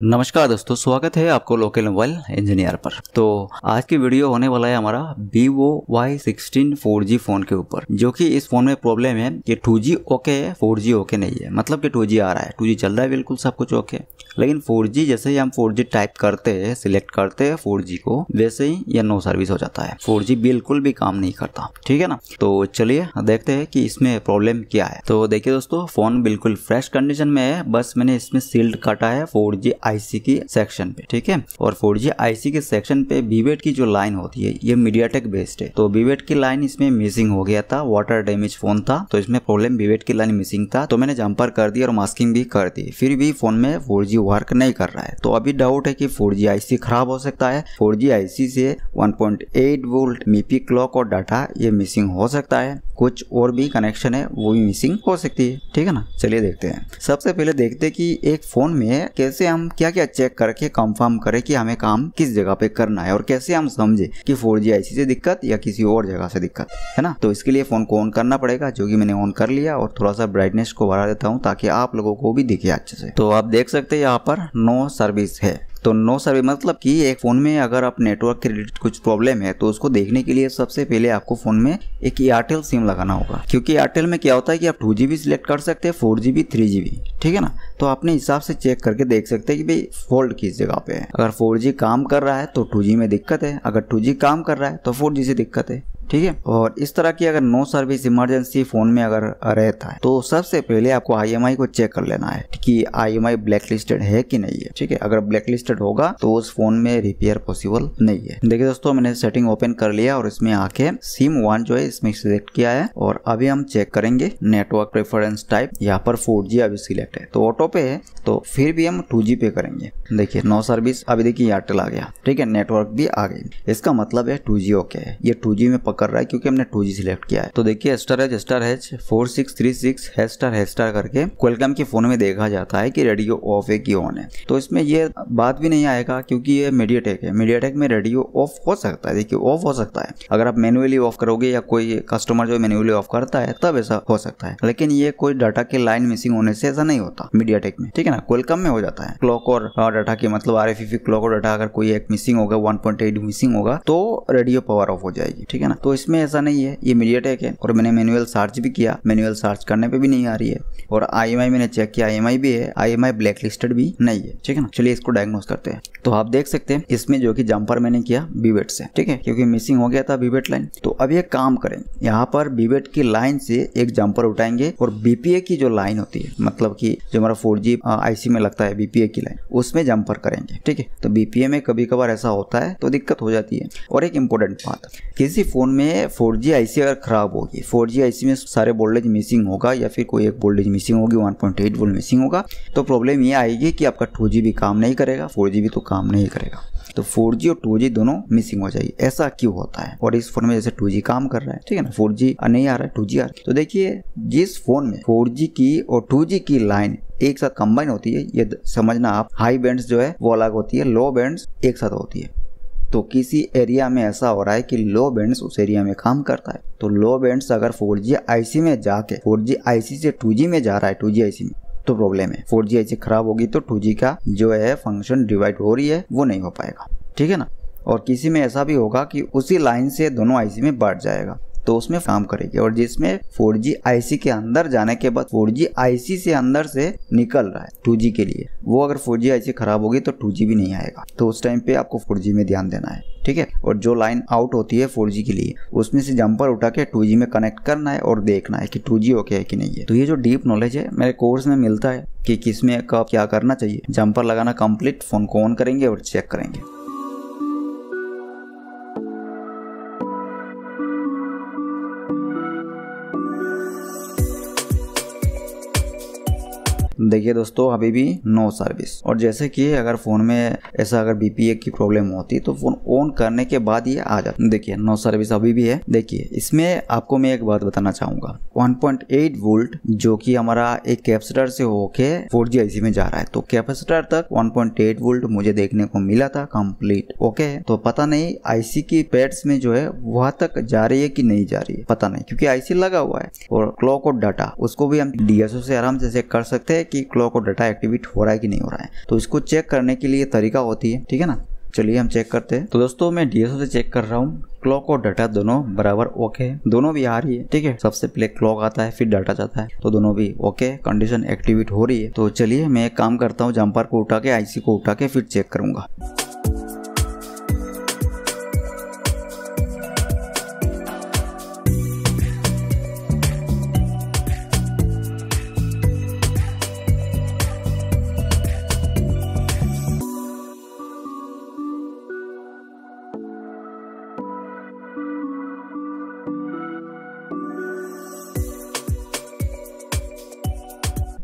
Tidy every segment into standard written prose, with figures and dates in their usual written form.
नमस्कार दोस्तों, स्वागत है आपको लोकल मोबाइल इंजीनियर पर। तो आज की वीडियो होने वाला है हमारा Vivo Y16 4G फोन के ऊपर, जो कि इस फोन में प्रॉब्लम है कि 2G ओके है, 4G ओके नहीं है। मतलब कि 2G आ रहा है, 2G चल रहा है, बिल्कुल सब कुछ ओके, लेकिन 4G जैसे ही हम 4G टाइप करते हैं, सिलेक्ट करते हैं 4G को, वैसे ही यह नो सर्विस हो जाता है। 4G बिल्कुल भी काम नहीं करता, ठीक है ना। तो चलिए देखते हैं कि इसमें प्रॉब्लम क्या है। तो देखिए दोस्तों, फोन बिल्कुल फ्रेश कंडीशन में है, बस मैंने इसमें सील्ड काटा है 4G IC की सेक्शन पे, ठीक है। और 4G IC के सेक्शन पे वीवेट की जो लाइन होती है, ये मीडियाटेक बेस्ड है, तो वीवेट की लाइन इसमें मिसिंग हो गया था। वाटर डैमेज फोन था, तो इसमें प्रॉब्लम वीवेट की लाइन मिसिंग था, तो मैंने जंपर कर दिया और मास्किंग भी कर दी, फिर भी फोन में 4G वर्क नहीं कर रहा है। तो अभी डाउट है कि 4G IC खराब हो सकता है। 4G IC से 1.8 वोल्ट MIPI क्लॉक और डाटा ये मिसिंग हो सकता है। कुछ और भी कनेक्शन है वो भी मिसिंग हो सकती है, ठीक है ना। चलिए देखते हैं। सबसे पहले देखते हैं कि एक फोन में कैसे हम क्या क्या चेक करके कंफर्म करें कि हमें काम किस जगह पे करना है, और कैसे हम समझे कि 4G IC से दिक्कत या किसी और जगह से दिक्कत है ना। तो इसके लिए फोन को ऑन करना पड़ेगा, जो कि मैंने ऑन कर लिया, और थोड़ा सा ब्राइटनेस को बढ़ा देता हूँ ताकि आप लोगों को भी दिखे अच्छे से। तो आप देख सकते हैं यहाँ पर नो सर्विस है। तो नो सर्विस मतलब कि एक फोन में अगर आप नेटवर्क के रिलेटेड कुछ प्रॉब्लम है, तो उसको देखने के लिए सबसे पहले आपको फोन में एक एयरटेल सिम लगाना होगा, क्योंकि एयरटेल में क्या होता है कि आप 2G भी सिलेक्ट कर सकते हैं, 4G भी, 3G भी, ठीक है ना। तो अपने हिसाब से चेक करके देख सकते हैं कि भाई फॉल्ट किस जगह पे है। अगर 4G काम कर रहा है तो 2G में दिक्कत है, अगर 2G काम कर रहा है तो 4G से दिक्कत है, ठीक है। और इस तरह की अगर नो सर्विस इमरजेंसी फोन में अगर रहता है, तो सबसे पहले आपको IMI को चेक कर लेना है कि IMI ब्लैकलिस्टेड है कि नहीं है, ठीक है। अगर ब्लैकलिस्टेड होगा तो उस फोन में रिपेयर पॉसिबल नहीं है। देखिए दोस्तों, मैंने सेटिंग ओपन कर लिया और इसमें आके सिम 1 जो है इसमें सिलेक्ट किया है, और अभी हम चेक करेंगे नेटवर्क प्रेफरेंस टाइप। यहाँ पर 4G अभी सिलेक्ट है, तो ऑटो पे है, तो फिर भी हम 2G पे करेंगे। देखिए नो सर्विस, अभी देखिए एयरटेल आ गया, ठीक है, नेटवर्क भी आ गई। इसका मतलब है 2G ओके है। ये 2G में कर रहा है क्योंकि हमने 2G सिलेक्ट किया है। तो देखिए ***4636# करके क्वालकॉम के फोन में देखा जाता है कि रेडियो ऑफ है कि ऑन है। तो इसमें ये बात भी नहीं आएगा क्योंकि ये मीडियाटेक है। मीडियाटेक में रेडियो ऑफ हो सकता है, देखिए ऑफ हो सकता है। अगर आप मैन्युअली ऑफ करोगे या कोई कस्टमर जो मैन्युअली ऑफ करता है तब ऐसा हो सकता है, लेकिन ये कोई डाटा की लाइन मिसिंग होने से ऐसा नहीं होता मीडियाटेक में, ठीक है ना। क्वालकॉम में हो जाता है। क्लॉक और डाटा की मतलब RFID क्लॉक और डाटा अगर कोई एक मिसिंग होगा, 1.8 मिसिंग होगा, तो रेडियो पावर ऑफ हो जाएगी, ठीक है ना। तो इसमें ऐसा नहीं है, ये मीडियाटेक है। और मैंने मैनुअल सर्च भी किया, मैनुअल सर्च करने पे भी नहीं आ रही है। और IMI मैंने चेक किया, IMI भी है, IMI ब्लैकलिस्टेड भी नहीं है, ठीक है ना। चलिए इसको डायग्नोस करते हैं। तो आप देख सकते हैं इसमें जो कि जंपर मैंने किया वीवेट से, ठीक है, क्योंकि मिसिंग हो गया था वीवेट लाइन। तो अब ये काम करें, यहाँ पर वीवेट की लाइन से एक जंपर उठाएंगे और BPA की जो लाइन होती है, मतलब कि जो हमारा 4G IC में लगता है BPA की लाइन, उसमें जंपर करेंगे, ठीक है। तो BPA में कभी कभार ऐसा होता है तो दिक्कत हो जाती है। और एक इंपॉर्टेंट बात, किसी फोन में 4G IC अगर खराब होगी, 4G IC में सारे वोल्टेज मिसिंग होगा या फिर कोई एक वोल्टेज मिसिंग होगी, 1.8 वोल्ट मिसिंग होगा, तो प्रॉब्लम ये आएगी कि आपका 2G भी काम नहीं करेगा, 4G भी तो काम नहीं करेगा। तो 4G और 2G दोनों मिसिंग हो जाएगी। ऐसा क्यों होता है? और इस फोन में जैसे 2G काम कर रहा है, ठीक है ना, 4G नहीं आ रहा है, 2G आ रहा है। तो देखिए जिस फोन में 4G की और 2G की लाइन एक साथ कंबाइन होती है, ये समझना आप, हाई बैंड्स जो है वो अलग होती है, लो बैंड्स एक साथ होती है। तो किसी एरिया में ऐसा हो रहा है कि लो बैंड्स उस एरिया में काम करता है, तो लो बैंड्स अगर 4G IC में जाके 4G IC से 2G में जा रहा है, 2G IC में, तो प्रॉब्लम है। 4G IC खराब होगी तो 2G का जो है फंक्शन डिवाइड हो रही है वो नहीं हो पाएगा, ठीक है ना। और किसी में ऐसा भी होगा कि उसी लाइन से दोनों IC में बढ़ जाएगा, तो उसमें काम करेगी। और जिसमें 4G IC के अंदर जाने के बाद 4G IC से अंदर से निकल रहा है 2G के लिए, वो अगर 4G IC खराब होगी तो 2G भी नहीं आएगा। तो उस टाइम पे आपको 4G में ध्यान देना है, ठीक है। और जो लाइन आउट होती है 4G के लिए, उसमें से जंपर उठा के 2G में कनेक्ट करना है और देखना है कि 2G ओके है कि नहीं है। तो ये जो डीप नॉलेज है मेरे कोर्स में मिलता है कि किसमें कब क्या करना चाहिए। जंपर लगाना कंप्लीट, फोन को ऑन करेंगे और चेक करेंगे। देखिए दोस्तों, अभी भी नो सर्विस। और जैसे कि अगर फोन में ऐसा अगर BPA की प्रॉब्लम होती तो फोन ऑन करने के बाद ये आ जाता। देखिए नो सर्विस अभी भी है। देखिए इसमें आपको मैं एक बात बताना चाहूंगा, 1.8 वोल्ट जो कि हमारा एक कैपेसिटर से होके 4G IC में जा रहा है, तो कैपेसिटर तक 1.8 वोल्ट मुझे देखने को मिला था कंप्लीट, ओके। तो पता नहीं IC की पैड्स में जो है वहां तक जा रही है कि नहीं जा रही है, पता नहीं, क्योंकि IC लगा हुआ है। और क्लॉक और डाटा उसको भी हम DSO से आराम से चेक कर सकते हैं कि कि क्लॉक और डाटा एक्टिवेट हो रहा है कि नहीं हो रहा है। तो इसको चेक करने के लिए तरीका होती है, ठीक है ना। चलिए हम चेक करते हैं। तो दोस्तों मैं DSO से चेक कर रहा हूँ, क्लॉक और डाटा दोनों बराबर ओके है, दोनों भी आ रही है, ठीक है। सबसे पहले क्लॉक आता है फिर डाटा जाता है, तो दोनों भी ओके, कंडीशन एक्टिवेट हो रही है। तो चलिए मैं एक काम करता हूँ, जम्पर को उठा के IC को उठा के फिर चेक करूंगा।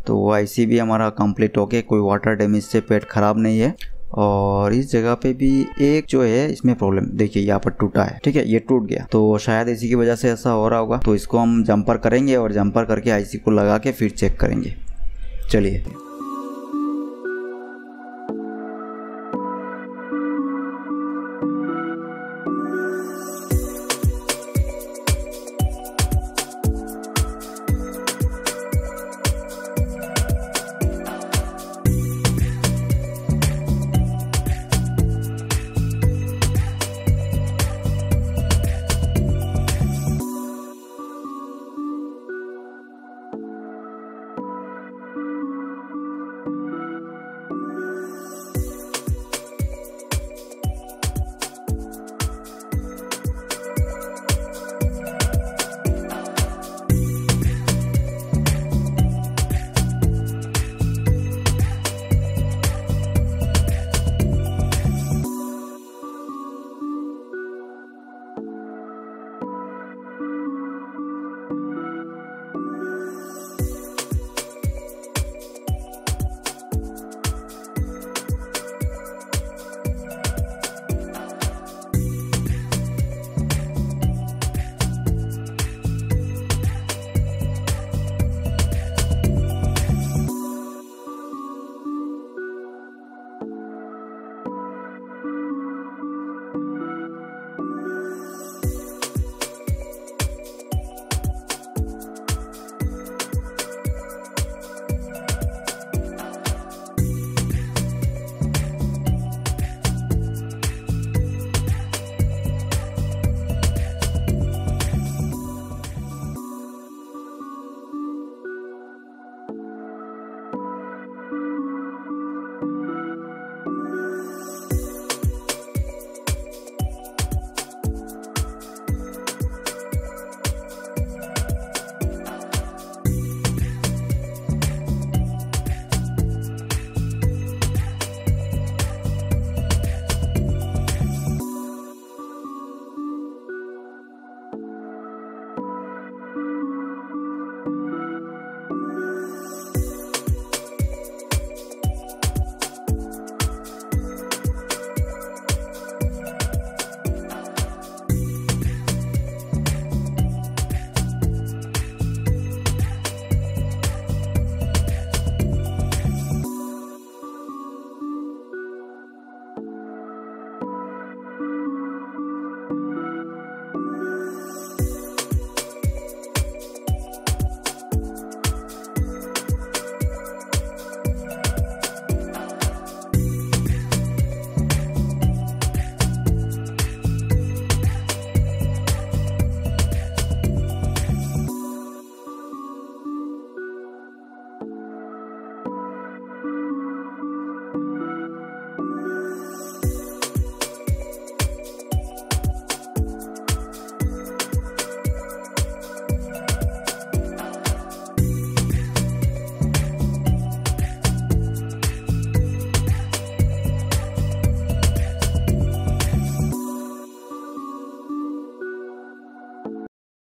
तो IC भी हमारा कंप्लीट हो गया, कोई वाटर डैमेज से पेट खराब नहीं है। और इस जगह पे भी एक जो है इसमें प्रॉब्लम देखिए, यहाँ पर टूटा है, ठीक है, ये टूट गया। तो शायद इसी की वजह से ऐसा हो रहा होगा। तो इसको हम जम्पर करेंगे और जम्पर करके IC को लगा के फिर चेक करेंगे। चलिए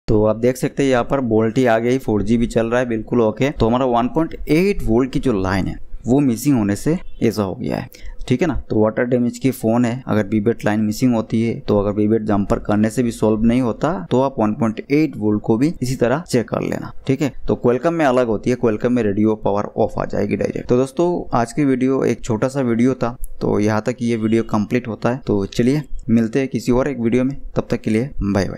तो आप देख सकते हैं यहाँ पर वोल्ट ही आ गई, 4G भी चल रहा है बिल्कुल ओके। तो हमारा 1.8 वोल्ट की जो लाइन है वो मिसिंग होने से ऐसा हो गया है, ठीक है ना। तो वाटर डैमेज की फ़ोन है, अगर बीबेट लाइन मिसिंग होती है तो अगर बीबेट जंपर करने से भी सॉल्व नहीं होता तो आप 1.8 वोल्ट को भी इसी तरह चेक कर लेना, ठीक है। तो क्वेलकम में अलग होती है, क्वेलकम में रेडियो पावर ऑफ आ जाएगी डायरेक्ट। तो दोस्तों आज की वीडियो एक छोटा सा वीडियो था, तो यहाँ तक ये वीडियो कंप्लीट होता है। तो चलिए मिलते हैं किसी और एक वीडियो में, तब तक के लिए बाय बाय।